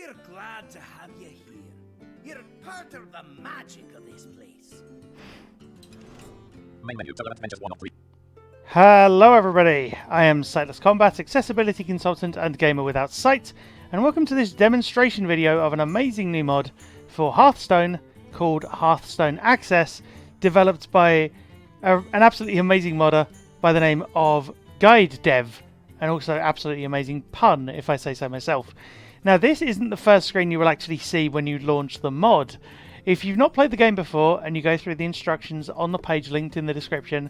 We're glad to have you here. You're part of the magic of this place. Main menu, Adventures 1 of 3. Hello everybody, I am SightlessKombat, accessibility consultant and gamer without sight, and welcome to this demonstration video of an amazing new mod for Hearthstone called Hearthstone Access, developed by an absolutely amazing modder by the name of GuideDev, and also absolutely amazing pun if I say so myself. Now this isn't the first screen you will actually see when you launch the mod. If you've not played the game before and you go through the instructions on the page linked in the description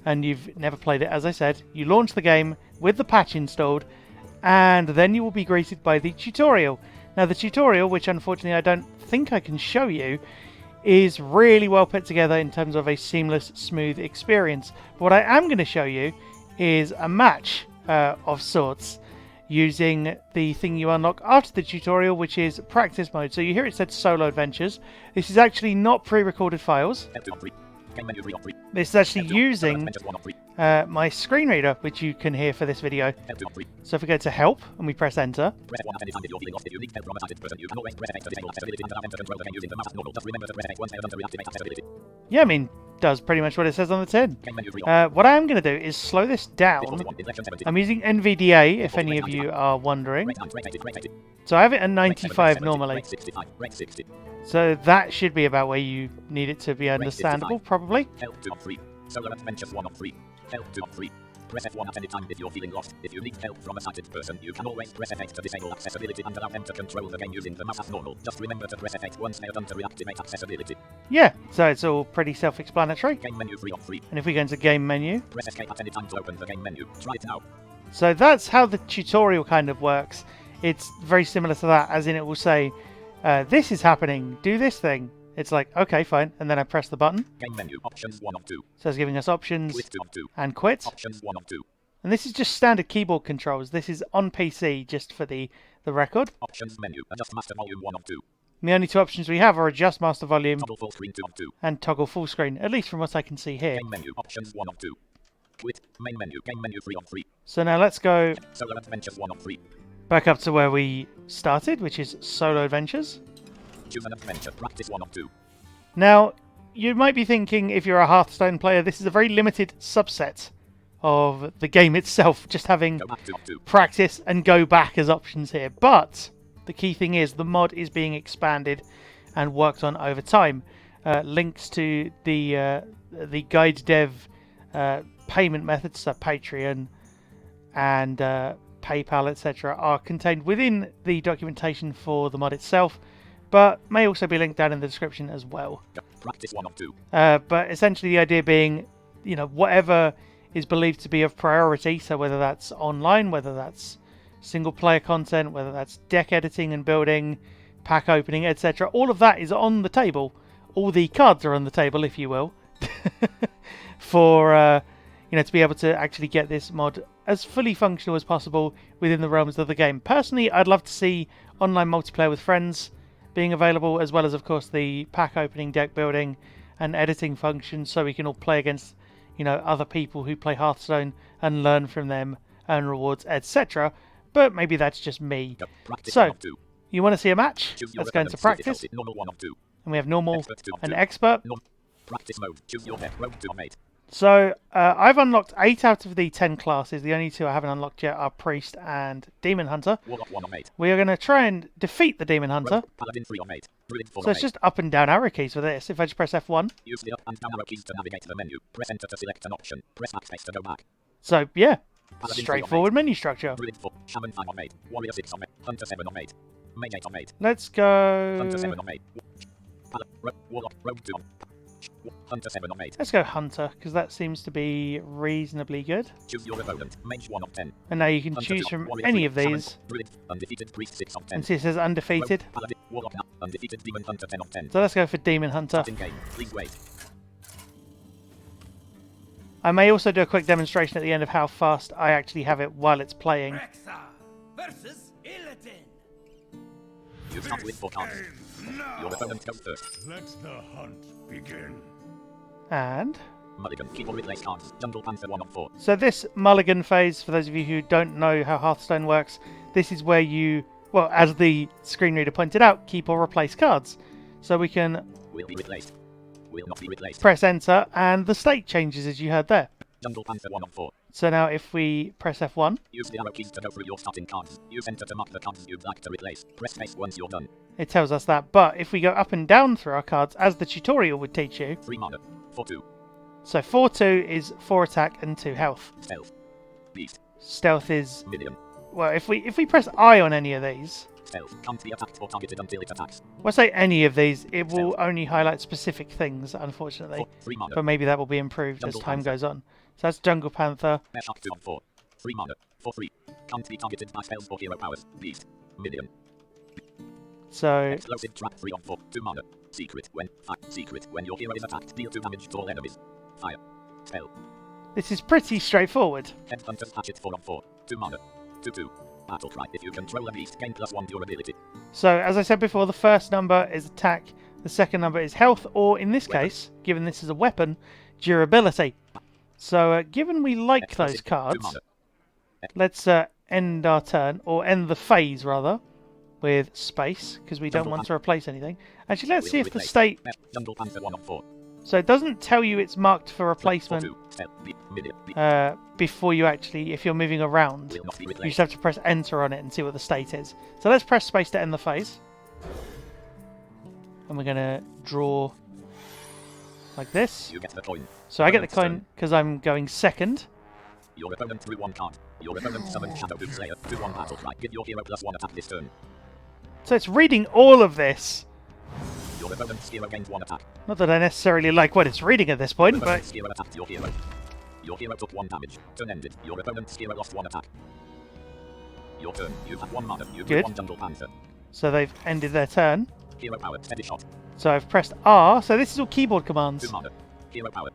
and you've never played it, as I said, you launch the game with the patch installed and then you will be greeted by the tutorial. Now the tutorial, which unfortunately I don't think I can show you, is really well put together in terms of a seamless, smooth experience. But what I am going to show you is a match of sorts, using the thing you unlock after the tutorial, which is practice mode. So you hear it said solo adventures. This is actually not pre-recorded files. This is actually using my screen reader, which you can hear for this video. So if we go to help and we press enter. Yeah, I mean, does pretty much what it says on the tin. What I am going to do is slow this down. I'm using NVDA, if any of you are wondering. So I have it at 95 normally. So that should be about where you need it to be understandable, probably. Press F1 at any time if you're feeling lost. If you need help from a sighted person, you can always press F8 to disable accessibility and allow them to control the game using the mouse as normal. Just remember to press F8 once they're done to reactivate accessibility. Yeah, so it's all pretty self-explanatory. Game menu 3 of 3. And if we go into game menu, press escape at any time to open the game menu. Try it now. So that's how the tutorial kind of works. It's very similar to that, as in it will say, this is happening, do this thing. It's like, okay, fine, and then I press the button. Game menu, options 1 of 2. So it's giving us options, quit 2 of 2. And quit. Options 1 of 2. And this is just standard keyboard controls. This is on PC, just for the record. Options menu, adjust master volume 1 of 2. The only two options we have are adjust master volume Toggle full screen 2 of 2. and toggle full screen, at least from what I can see here. Game menu, options 1 of 2. Quit, main menu, game menu 3 of 3. So now let's go Solo Adventures 1 of 3. back up to where we started, which is Solo Adventures. Choose an adventure, practice 1 of 2. Now, you might be thinking, if you're a Hearthstone player, this is a very limited subset of the game itself, just having practice and go back as options here. But the key thing is the mod is being expanded and worked on over time. Links to the GuideDev payment methods, so Patreon and PayPal, etc., are contained within the documentation for the mod itself, but may also be linked down in the description as well. Practice 1 of 2. But essentially the idea being, you know, whatever is believed to be of priority, so whether that's online, whether that's single player content, whether that's deck editing and building, pack opening, etc., all of that is on the table. All the cards are on the table, if you will, for you know, to be able to actually get this mod as fully functional as possible within the realms of the game. Personally, I'd love to see online multiplayer with friends being available, as well as, of course, the pack opening, deck building, and editing functions, so we can all play against, you know, other people who play Hearthstone and learn from them, earn rewards, etc. But maybe that's just me. So, you want to see a match? Let's go into practice. And we have normal and expert. Practice mode. Choose your deck. Road to mate. So, I've unlocked 8 out of the 10 classes. The only 2 I haven't unlocked yet are Priest and Demon Hunter. We are going to try and defeat the Demon Hunter. So it's just up and down arrow keys for this. If I just press F1. Use the up and down arrow keys to navigate the menu. Press enter to select an option. Press backspace to go back. So, yeah. Straightforward menu structure. Shaman 5 on 8. Warrior 6 on 8. Hunter 7 on 8. Mage 8 on 8. Let's go. Hunter 7 on 8. Warlock Rogue 2 on. Hunter 7 on 8. Let's go Hunter, because that seems to be reasonably good. Choose your opponent. Mage 1 of 10. And now you can choose from any of these. Undefeated Priest 6 of 10. And see it says undefeated. Warlock undefeated Demon Hunter 10 of 10. So let's go for Demon Hunter. Please wait. I may also do a quick demonstration at the end of how fast I actually have it while it's playing. Versus Illidan. You start with 4 cards. Your opponent goes first. Let the hunt begin. And Mulligan, keep or replace cards. Jungle Panther 1 of 4. so this mulligan phase, for those of you who don't know how Hearthstone works, this is where you well, as the screen reader pointed out, keep or replace cards. So we can Will be replaced. Will not be replaced. press enter and the state changes as you heard there. Jungle Panther 1 of 4. So now if we press F1, Use the arrow keys to go through your starting cards. Use enter to mark the cards you'd like to replace. Press space once you're done. it tells us that. But if we go up and down through our cards, as the tutorial would teach you, 3 mana. 4-2. so 4-2 is 4 attack and 2 health. Stealth. Beast. Stealth is, Minion. well, if we press I on any of these, Stealth. Can't be attacked or targeted until it attacks. when I say any of these, it will only highlight specific things, unfortunately. 3 mana. But maybe that will be improved as Jungle time Panther. goes on. So that's Jungle Panther. Shark 2 of 4. 3 mana. 4-3. Can't be targeted by spells or hero powers. Beast. Minion. So Explosive trap 3 of 4. 2 mana. Secret. When your hero is attacked, deal 2 damage to all enemies. Fire. Spell. this is pretty straightforward. Headhunter's Hatchet 4 of 4. 2 mana. 2-2. Battle cry. If you control a beast, gain +1 durability. So as I said before, the first number is attack, the second number is health, or in this case, given this is a weapon, durability. So given we like those Explosive, 2 cards, mana. let's end our turn, or end the phase rather, with space, because we don't want to replace anything. Actually, let's Will see if the replace. state... Jungle Panther 1 of 4. So it doesn't tell you it's marked for replacement 4-2. Minion. before you actually, if you're moving around. Will not be You replaced. just have to press enter on it and see what the state is. So let's press space to end the phase. And we're going to draw like this. You get the coin. So I get the Opponent's coin turn. because I'm going second. Your opponent drew 1 card. Your opponent summoned Shadow Boom Slayer. Do 1 battle cry. Give your hero +1 attack this turn. So it's reading all of this. Your opponent's hero gains 1 attack. Not that I necessarily like what it's reading at this point, Your but opponent's hero attacked your hero. Your hero took 1 damage. Turn ended. Your opponent's hero lost 1 attack. Your turn. You have 1 mana. You drew Good. 1 Jungle Panther. so they've ended their turn. Hero power. Steady shot. So I've pressed R. So this is all keyboard commands. 2 mana. Hero power.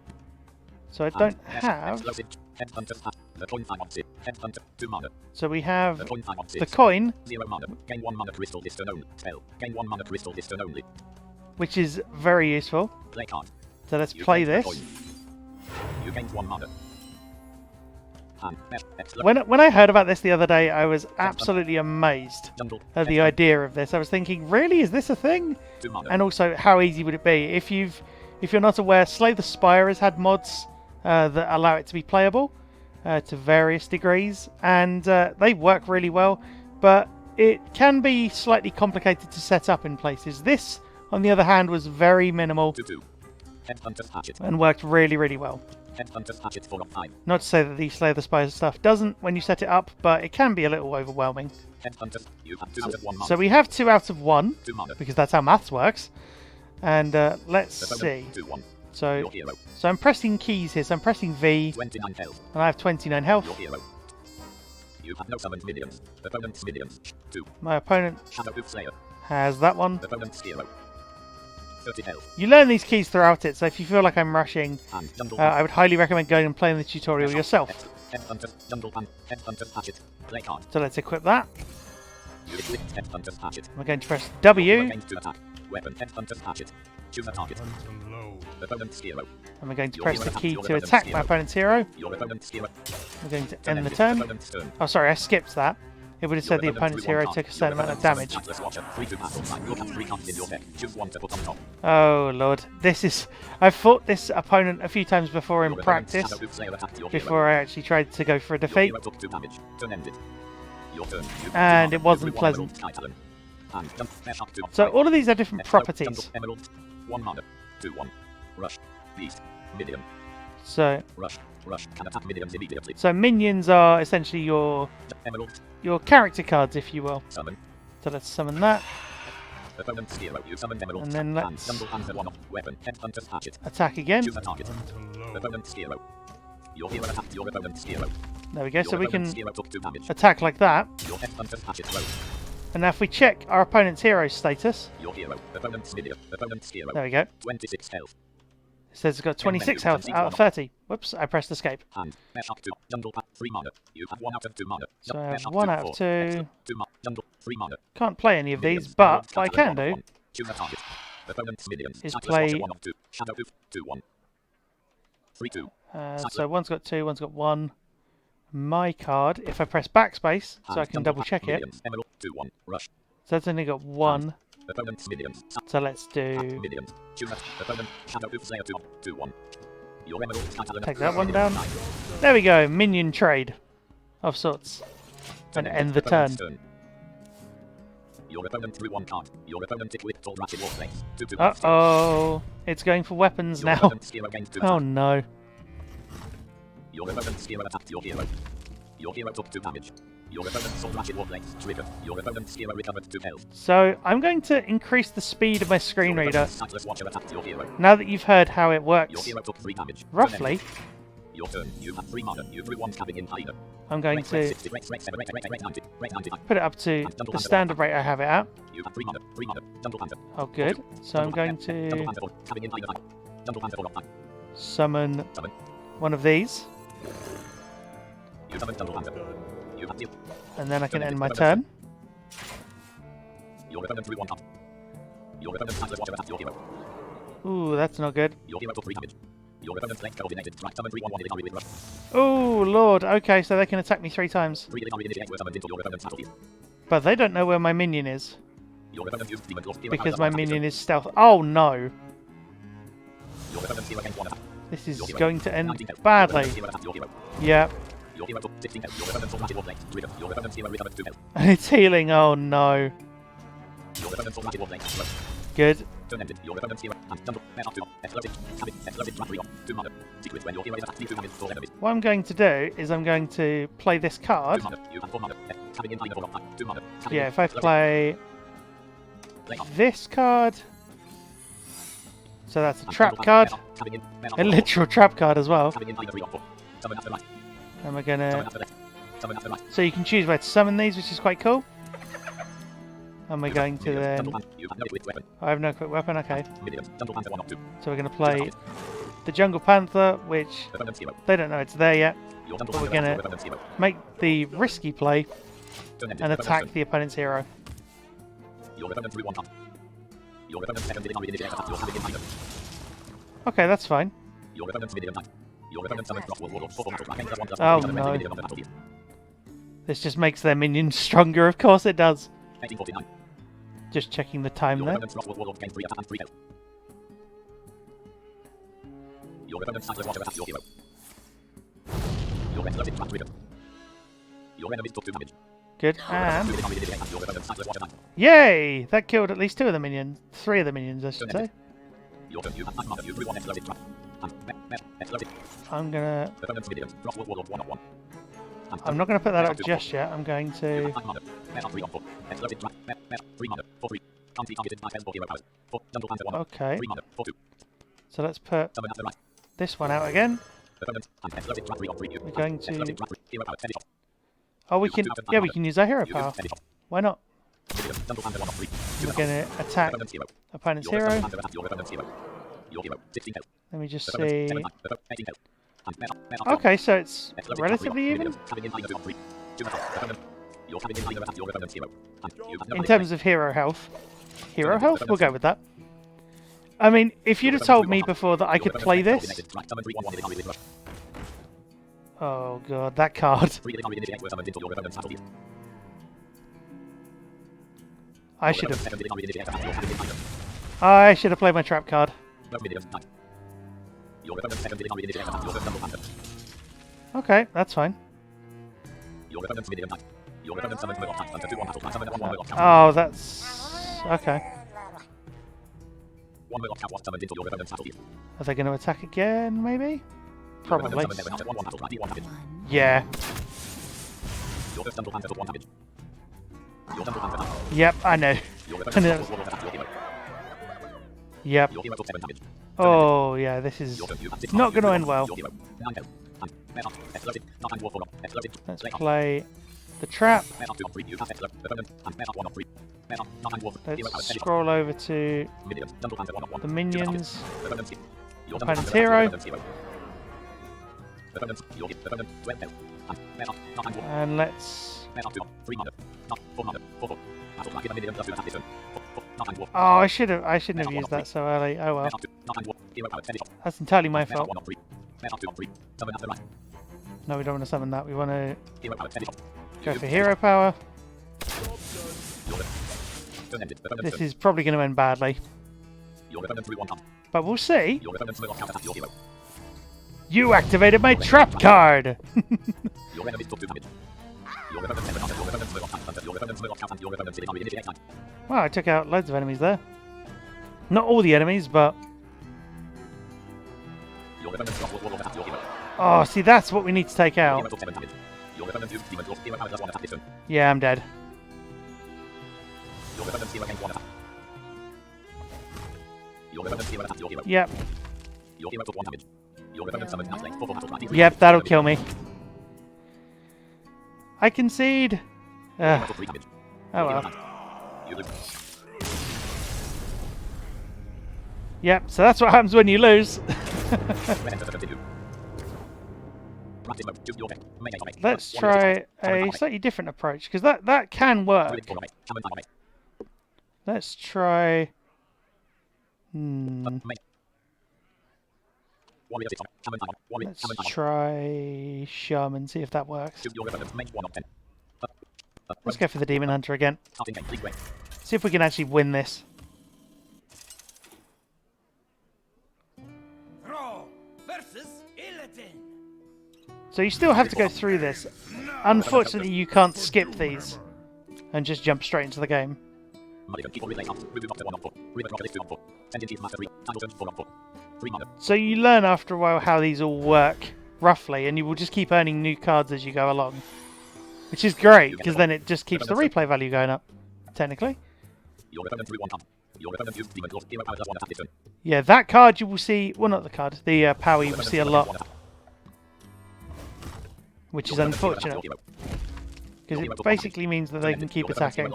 So I don't And have. Explosive. Headhunter's hat. The coin 5 of 6. Headhunter. 2 mana. So we The have coin 5 of 6. the coin, 0 mana. Gain 1 mana crystal this turn only. Spell. Gain 1 mana crystal this turn only. which is very useful. Play card. So let's You play gained the this. coin. You gained 1 mana. And When I heard about this the other day, I was absolutely amazed Jungle. at the idea of this. I was thinking, really, is this a thing? 2 mana. And also, how easy would it be? If you're not aware, Slay the Spire has had mods that allow it to be playable to various degrees, and they work really well. But it can be slightly complicated to set up in places. This, on the other hand, was very minimal 2-2. Headhunter's Hatchet. and worked really, really well. Headhunter's Hatchet 4 of 5. Not to say that the Slay the Spire stuff doesn't when you set it up, but it can be a little overwhelming. Headhunters. You have 2 out of 1 mana. So we have 2 out of 1, 2 mana. because that's how maths works. And let's see. Opponent 2-1. So, Your hero. so I'm pressing keys here. So I'm pressing V, 29 health. and I have 29 health. Your hero. You have no summoned minions. Opponent's minions. 2. My opponent Shadow Boom Slayer. has that one. Opponent's hero. 30 health. You learn these keys throughout it, so if you feel like I'm rushing, And Jungle I would highly recommend going and playing the tutorial yourself. Headhunter's Jungle Pan. Headhunter's Hatchet. Play card. So let's equip that. You equipped Headhunter's Hatchet. We're going to press W, Gains 2 attack. Weapon. Headhunter's Hatchet. Choose a target. Opponent's hero. and we're going to Your press hero the attacks key your to opponent's attack my hero. opponent's hero. Your opponent's hero. We're going to Turn end the ended. turn. Opponent's turn. Oh, sorry, I skipped that. It would have said the opponent's hero took a certain amount of damage. Oh lord, this is... I've fought this opponent a few times before in practice, before I actually tried to go for a defeat, and it wasn't pleasant. So all of these are different properties. 1 mana, 2-1. Rush, beast, minion, So rush, can attack minions immediately. minions are essentially your Emerald, character cards, if you will. summon. So let's summon that. Opponent's hero, you summon Emerald. And then let's- Jungle Panther 1 of weapon, Headhunter's Hatchet. Attack again. Choose a target. Opponent's hero. Your hero attacked your opponent's hero. There we go. So Your we opponent's can hero took 2 damage. attack like that. Your Headhunter's Hatchet rose. And now if we check our opponent's hero status, Your hero. Opponent's minion. Opponent's hero. there we go. 26 health. It says it's got 26 menu, health out of 30. Whoops, I pressed escape. And Shock 2. Jungle Pack 3 mana. You have 1 out of 2 mana. So I have Shock 1 2, out of 4. 2. Extra 2 mana. Jungle 3 mana. Can't play any of Minions, these, but Emerald, what I Catalan, can 1 of do 1. Choose a target. Opponent's minions. is Sightless play- Watcher 1 of 2. Shadow Oof 2-1. 3-2. so one's got 2, one's got 1. my card if I press backspace, so I can double check it. Minions. Emerald. 2-1. Rush. So that's only got one. Opponent's minions. So let's do... Minions. Tumor. Opponent. Shadow Oof Slayer 2-1. Your Emerald. Take that one down. There we go. Minion trade of sorts. And end the turn. Your opponent drew one card. Your opponent equipped all rapid warplanes. Uh-oh. It's going for weapons now. Oh no. Your opponent's hero attacked your hero. Your hero took 2 damage. Your opponent's all rapid warplanes triggered. Your opponent's hero recovered 2 health. So I'm going to increase the speed of my screen reader. Sightless Watcher attacked your hero. Now that you've heard how it Your works, hero took 3 damage. roughly, Your turn. You have 3 mana. You drew 1 cabin in hyena. I'm going to put it up to the standard rate I have it at. You have 3 mana. 3 mana. Jungle Panther. Oh good. So I'm going to summon one of these. You summon Jungle Panther. You have 2. And then I can end my turn. Your opponent drew 1 card. Your opponent's Sightless Watcher attacked your hero. Ooh, that's not good. Your hero took 3 damage. Your opponent's length coordinated strike summon 3/1 military with rush. Oh lord, okay, so they can attack me 3 times. 3 military initiate were summoned into your opponent's battlefield. But they don't know where my minion is. Your opponent used demon glove. Because my minion is stealth. Oh no! Your opponent's hero gained 1 attack. This is going to end badly. Yeah. Your hero took 16 health. Your opponent's all rapid warplanes triggered. Your opponent's hero recovered 2 health. And it's healing, oh no. Your opponent's all rapid warplanes close. Good. Turn ended. Your opponent's hero and jungle. Mare up 2. Explosive. Cabin. Explosive trap 3 2 mana. Secret when your hero is attacked. 2 damage for enemies. What I'm going to do is I'm going to play this 2 card. mana. You have 4 mana. Cabin in hyena for 2 mana. Yeah, if I play this card. So that's a trap card. A literal trap card as well. And we're gonna... So you can choose where to summon these, which is quite cool. And we're going to then... I have no quick weapon, okay. So we're going to play the Jungle Panther, which they don't know it's there yet. But we're going to make the risky play and attack the opponent's hero. Okay, that's fine. Oh no. This just makes their minions stronger, of course it does. Just checking the time there. Good, and... Yay! That killed at least 2 of the minions. 3 of the minions, I should say. I'm gonna... I'm not gonna put that up just yet. I'm going to... Okay. So let's put this one out again. We're going to... Oh, we can... Yeah, we can use our hero power. Why not? We're gonna attack opponent's hero. Let me just see... Okay, so it's relatively even. In terms of hero health. Hero health? We'll go with that. I mean, if you'd have told me before that I could play this... Oh god, that card. I should have played my trap card. Okay, that's fine. Oh, that's... Okay. Are they going to attack again, maybe? Probably. Yeah. Yep, I know. Yep. Oh, yeah, this is not going to end well. Let's play the trap. Let's scroll over to the minions. Opponent's hero. And let's... Oh, I shouldn't have used that so early. Oh well. That's entirely my fault. No, we don't want to summon that. We want to Hero power, finish. go for hero power. Your turn ended. The opponent's This turn. is probably going to end badly. Your opponent drew 1 card. But we'll see. Your opponent will counterattack your hero. You activated my trap card! Your enemies took 2 damage. Your opponent's never countered. Your opponent's will counter. Your opponent's will counter. Your opponent's did initiate time. Wow, I took out loads of enemies there. Not all the enemies, but... Your opponent's drop will attack your hero. Oh, see, that's what we need to take Your out. hero took 7 damage. Your opponent used demon dwarf. Hero power does 1 attack this turn. Yeah, I'm dead. Your opponent's hero gains 1 attack. Your opponent's hero attacked your hero. Yep. Your hero took 1 damage. Your opponent summoned Outplay. 4 battle card. Yep, that'll kill me. I concede. Your hero Ugh. took 3 damage. Oh Your hero well. died. You lose. Yep, so that's what happens when you lose. Enter to continue. Practice mode. Choose your deck. Main aim. Let's try a slightly different approach, because that can work. Let's try... Let's try Shaman, see if that works. Let's go for the Demon Hunter again. See if we can actually win this. Ro versus Illidan. So you still have to go through this. Unfortunately, you can't skip these and just jump straight into the game. So you learn after a while how these all work, roughly, and you will just keep earning new cards as you go along. Which is great, because then it just keeps the replay value going up, technically. Yeah, that card you will see... Well, not the card. The power you will see a lot. Which is unfortunate. Because it basically means that they can keep attacking.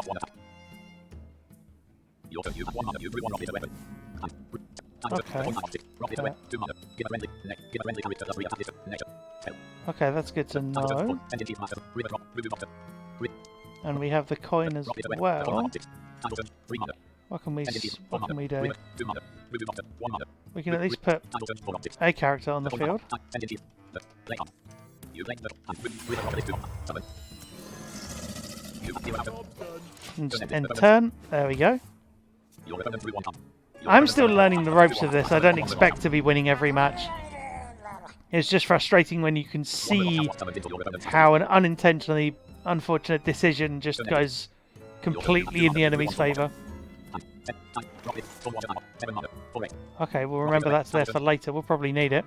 Okay. Okay, that's good to know. And we have the coin as well. What can we do? We can at least put a character on the field. And just end turn. There we go. I'm still learning the ropes of this. I don't expect to be winning every match. It's just frustrating when you can see how an unintentionally unfortunate decision just goes completely in the enemy's favour. Okay, we'll remember that's there for later. We'll probably need it.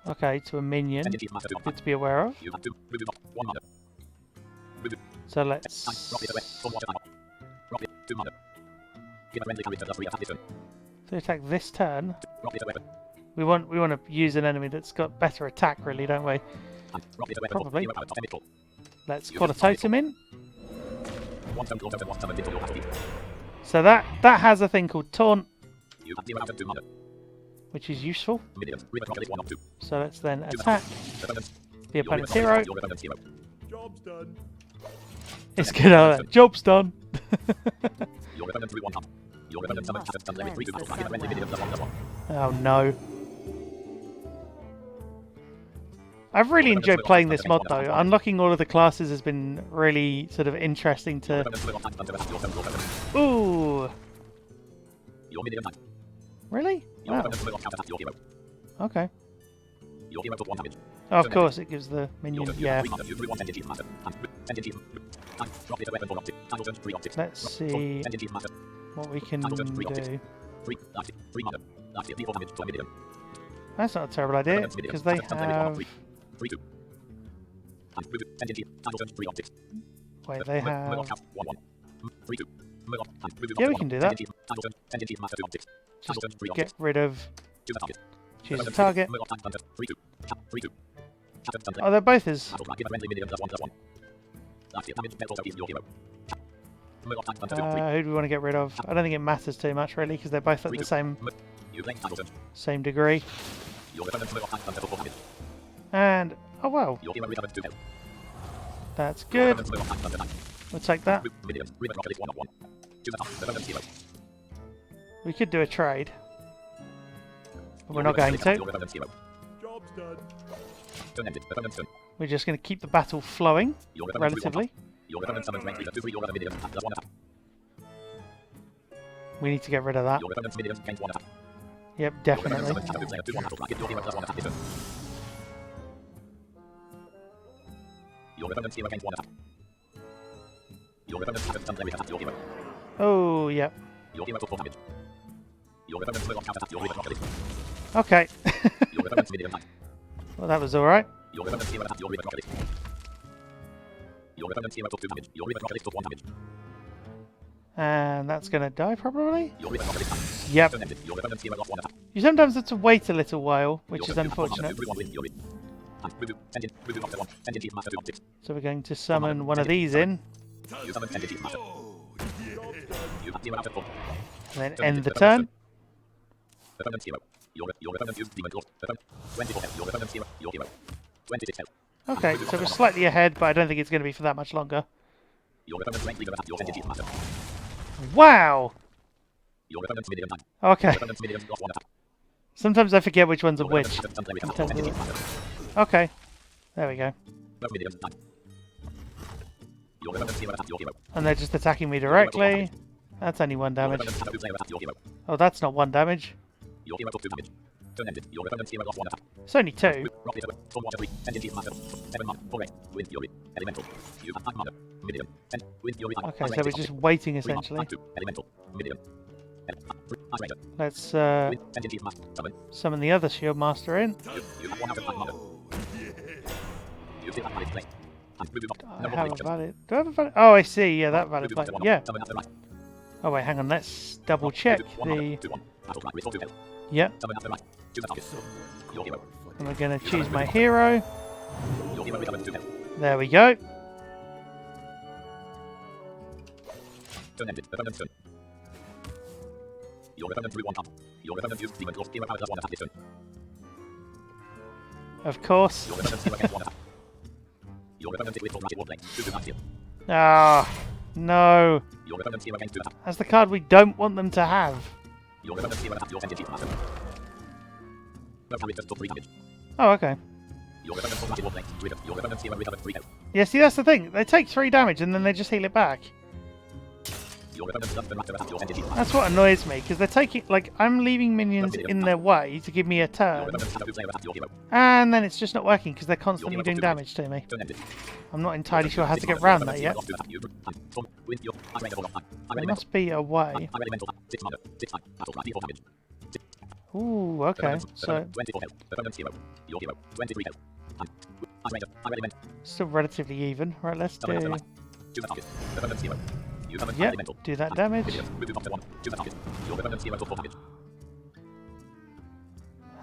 Okay, to a minion. Good to be aware of. So let's... To attack this turn, we want to use an enemy that's got better attack, really, don't we? Probably. Let's call a totem in. So that has a thing called taunt, which is useful. So let's then attack the opponent's hero. Job's done. It's good. Job's done. Oh no. I've really enjoyed playing this mod though. Unlocking all of the classes has been really sort of interesting to... Ooh! Really? Wow. Okay. Oh, of course, it gives the minion... Yeah. Let's see what we can do. That's not a terrible idea, because they have... Wait, they have... Yeah, we can do that. Just get rid of... Choose a target. Oh, they're both his. Who do we want to get rid of? I don't think it matters too much, really, because they're both at the same degree. And... Oh, well. That's good. We'll take that. We could do a trade. But we're not going to. Your opponent's hero. Job's done. Turn ended. Opponent's turn. We're just going to keep the battle flowing, Your opponent relatively. Your opponent summons rank leader to free your other minions and does one attack. We need to get rid of that. Your opponent's minions gain one attack. Yep, Your opponent definitely. summons shadow player to one battle. Give your hero plus one attack this turn. Your opponent's hero gains one attack. Your opponent's haven't done attack your hero. Oh, yep. Your hero took 4 damage. Your opponent's will counter attack your river crocodile. Okay. Your opponent's minion died. Well, that was alright. Your opponent's hero attacked your river crocodile. Your opponent's hero took 2 damage. Your river crocodile took 1 damage. And that's going to die, probably? Your river crocodile died. Yep. Turn ended. Your opponent's hero lost 1 attack. You sometimes have to wait a little while, which Your is unfortunate. opponent's win. Your win. And remove Tendon. Remove after 1. Tendon chief master 2 on 6. So we're going to summon one of these in, You summon Tendon chief master. You have 0 out of 4. and then end the turn. Opponent's hero. Your opponent used demon claw. 24 health. Your opponent's hero. Your hero. 26 health. Okay, so we're slightly ahead, but I don't think it's going to be for that much longer. Your opponent's rank leader attacked your Tendon chief master. Wow! Your opponent's minion died. Okay. Your opponent's minion lost 1 attack. Sometimes I forget which ones are Your which. opponent's done play with in attack your terms Tendon of- chief master. Okay. There we go. Both minions died. Your opponent's hero attacked your hero. And they're just attacking me directly. That's only 1 Your damage. opponent's shadow player attacked your hero. Oh, that's not 1 damage. Your hero took 2 damage. Turn ended. Your opponent's hero lost 1 attack. It's only 2. Rock leader. Storm water 3. Tendon chief master. 7 mana. 4 8. Wind fury. Elemental. You have 5 mana. Minion. 10. Wind fury. Okay, so we're just waiting, essentially. 2. Elemental. Minion. Ice Ranger. Let's Wind. Tendon chief master. Summon. summon the other Shield Master in. You have 1 out of 5 mana. You still have valid play. And remove off. I No more have a reactions. valid... Do I have a valid... Oh, I see. Yeah, that valid Remove play. after 1. Yeah. Summon after right. Oh, wait, hang on. Let's double check the... 2 1. Battle cry. Restore 2 health. Yep. Summon after right. Choose a target. Your hero. And we're going to choose my hero. Your hero recovers 2 health. There we go. Turn ended. Opponent's turn. Your opponent drew 1 card. Your opponent used demon claw. Hero power does 1 attack this turn. Of course. Your opponent's hero gets 1 attack. Your opponent's with 4 magic warplane. 2 to here. Ah, no. Your opponent's hero gains 2 attack. That's the card we don't want them to have. Your opponent's hero attacks your Tendon chief master. Both characters took 3 damage. Oh, okay. Your opponent's 4 magic warplane. Trigger. Your opponent's hero recovered 3 health. Yeah, see, that's the thing. They take 3 damage and then they just heal it back. Your opponent's left turn attacks your Tendon chief master. That's what annoys me, because they're taking... Like, I'm leaving minions in their way to give me a Your turn. opponent's shadow player attacks your hero. And then it's just not working, because they're constantly doing damage to me. Turn ended. I'm not entirely sure how to get around that yet. There must be a way. Ooh, okay. So, still relatively even. Right, let's do... Yep, do that damage.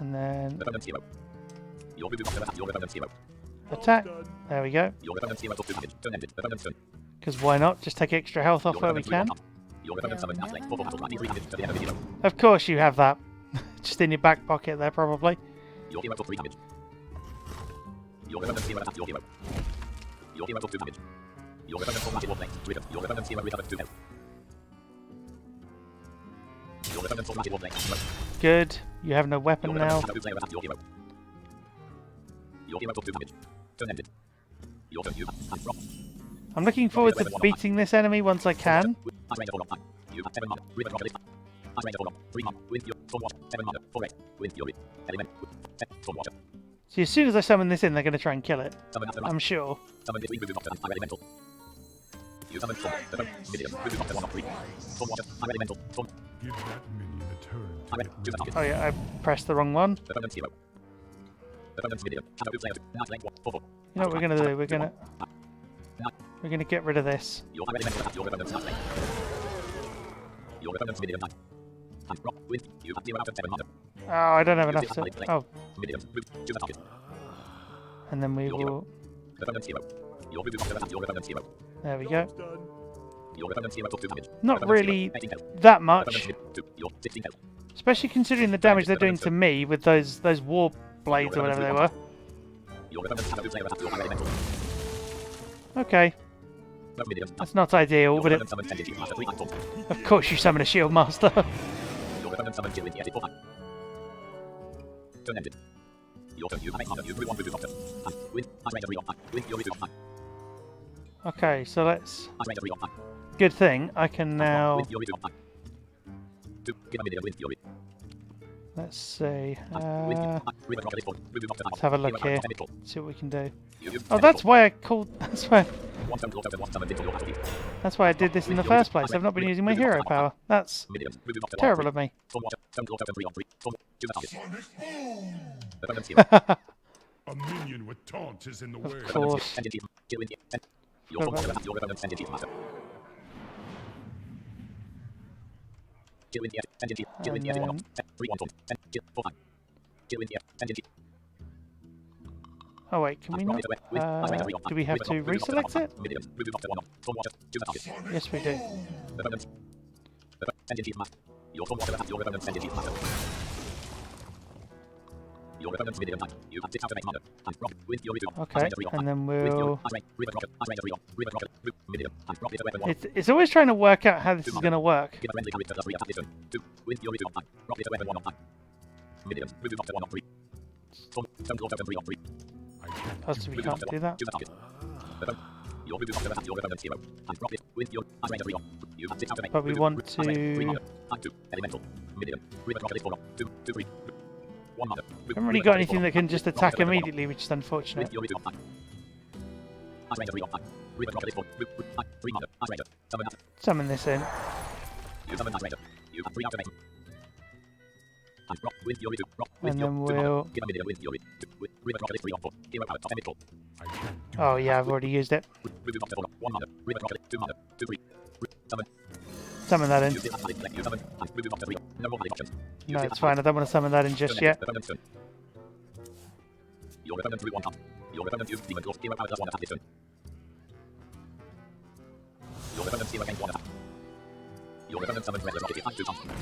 And then attack. There we go. Because why not? Just take extra health off where we can. Of course you have that. Just in your back pocket there, probably. Your hero took 3 damage. Your opponent's hero attacked your hero. Your hero took 2 damage. Your opponent's 4 magic warplane. Trigger. Your opponent's hero recovered 2 health. Your opponent's 4 magic warplane. Good. You have no weapon Your now. opponent's shadow player attacked your hero. Your hero took 2 damage. Turn ended. Your turn you and drop. I'm looking forward to beating this enemy once I can. Ice Ranger 4 long time. You have 7 mana. River crocodile. Ice Ranger 4 long. 3 mana. Wind fury. Storm water. 7 mana. 4 8. Wind fury. Element. Storm water. See, as soon as I summon this in, they're going to try and kill it. Summon after right. I'm sure. Summon between Voodoo Doctor and Fire Elemental. You summon Storm. Minion. Voodoo Doctor 1 of 3. Storm water. Fire Elemental. Storm. Give that minion a turn. Fire Elemental. Choose a target. Oh yeah, I pressed the wrong one. Opponent's hero. Opponent's minion. Shadow player 2. Night lane 1. 4 4. You know what we're going to do? We're going to get rid of this. Your Fire Elemental attack your opponent's night lane. Your opponent's minion died. And rock. Wind. You have 0 out of 7 mana. Oh, I don't have enough to... Oh, Minion. Choose a target. and then we will... Opponent's hero. Your Voodoo Doctor attack your opponent's hero. There we go. Job's done. Your opponent's hero took 2 damage. Not Opponent's hero, really 18 health. that Opponent's much. minion 2. Your 16 health. Especially considering the damage they're doing to me with those war blades or whatever they were. Your opponent's shadow player attack your Fire Elemental. Okay, Both minions died. that's not ideal, Your but opponent summons Tendon Chief Master 3 times once. of course you summon a Shield Master. Your opponent summons Jill in the 4 times. Turn ended. Your turn. You have 8 mana. You drew 1 Voodoo Doctor. And win. I raid a 3 on time. Win your Voodoo on time. Okay, so let's... I raid a 3 on time. Good thing I can now... Win your Voodoo on time. 2. Give a minion win Fury. Let's see. Let's have a look here. See what we can do. Oh, that's why I called... That's why I did this in the first place. I've not been using my hero power. That's terrible of me. A minion with taunt is in the way. Of course. Oh wait, can we not? Do we have to reselect it? Yes, we do. Okay, and then we'll... It's always trying to work out how this is going to work. Possibly can't do that. But we want to... Haven't really got anything that can just attack immediately, which is unfortunate. Summon this in. And then we'll... Oh yeah, I've already used it. Summon that in. No, it's fine. I don't want to summon that in just yet.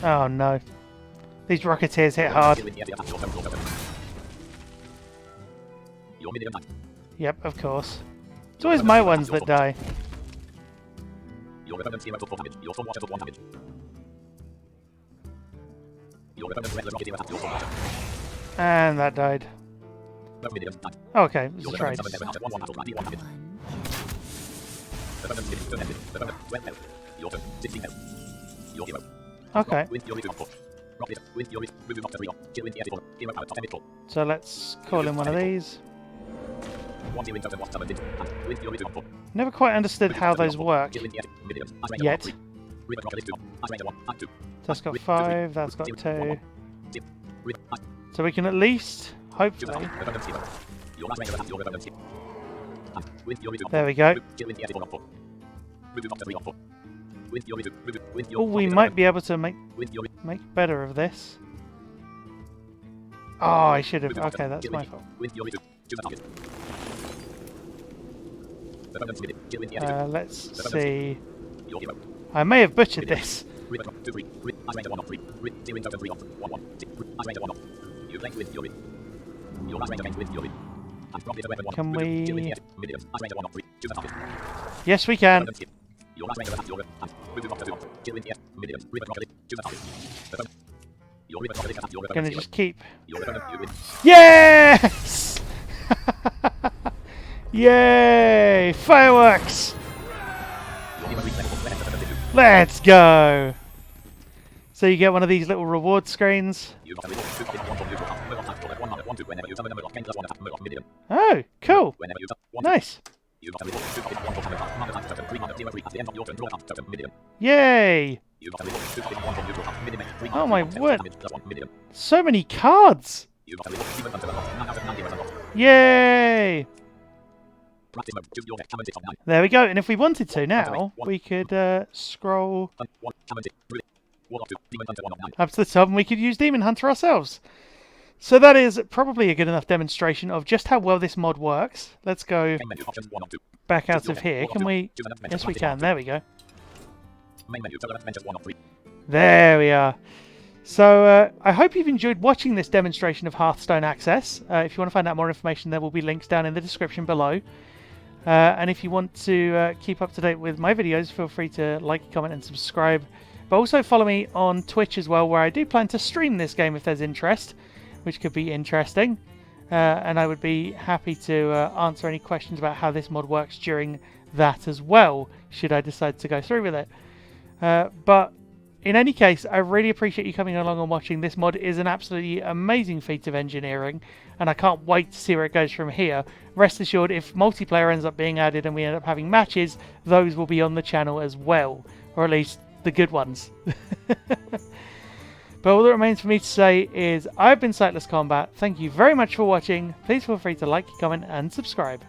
Oh no. These Rocketeers hit hard. Yep, of course. It's always my ones that die. And that died. Oh, okay, it was a trade. Okay. So let's call in one of these. Never quite understood how those work yet. That's got 5, that's got 2. So we can at least, hopefully... There we go. Oh, we might be able to make better of this. Oh, I should have... Okay, that's my fault. Let's see... I may have butchered this. Can we... Yes, we can. Gonna just keep... Yes! Yay! Fireworks! Let's go! So you get one of these little reward screens. Oh, cool! Nice! Yay! Oh my word! So many cards! Yay! There we go, and if we wanted to now, we could scroll up to the top and we could use Demon Hunter ourselves. So that is probably a good enough demonstration of just how well this mod works. Let's go back out of here. Can we? Yes, we can. There we go. There we are. So I hope you've enjoyed watching this demonstration of Hearthstone Access. If you want to find out more information, there will be links down in the description below. And if you want to keep up to date with my videos, feel free to like, comment and subscribe. But also follow me on Twitch as well, where I do plan to stream this game if there's interest. which could be interesting. And I would be happy to answer any questions about how this mod works during that as well, should I decide to go through with it. But in any case, I really appreciate you coming along and watching. This mod is an absolutely amazing feat of engineering, and I can't wait to see where it goes from here. Rest assured, if multiplayer ends up being added and we end up having matches, those will be on the channel as well, or at least the good ones. But all that remains for me to say is I've been SightlessKombat. Thank you very much for watching. Please feel free to like, comment and subscribe.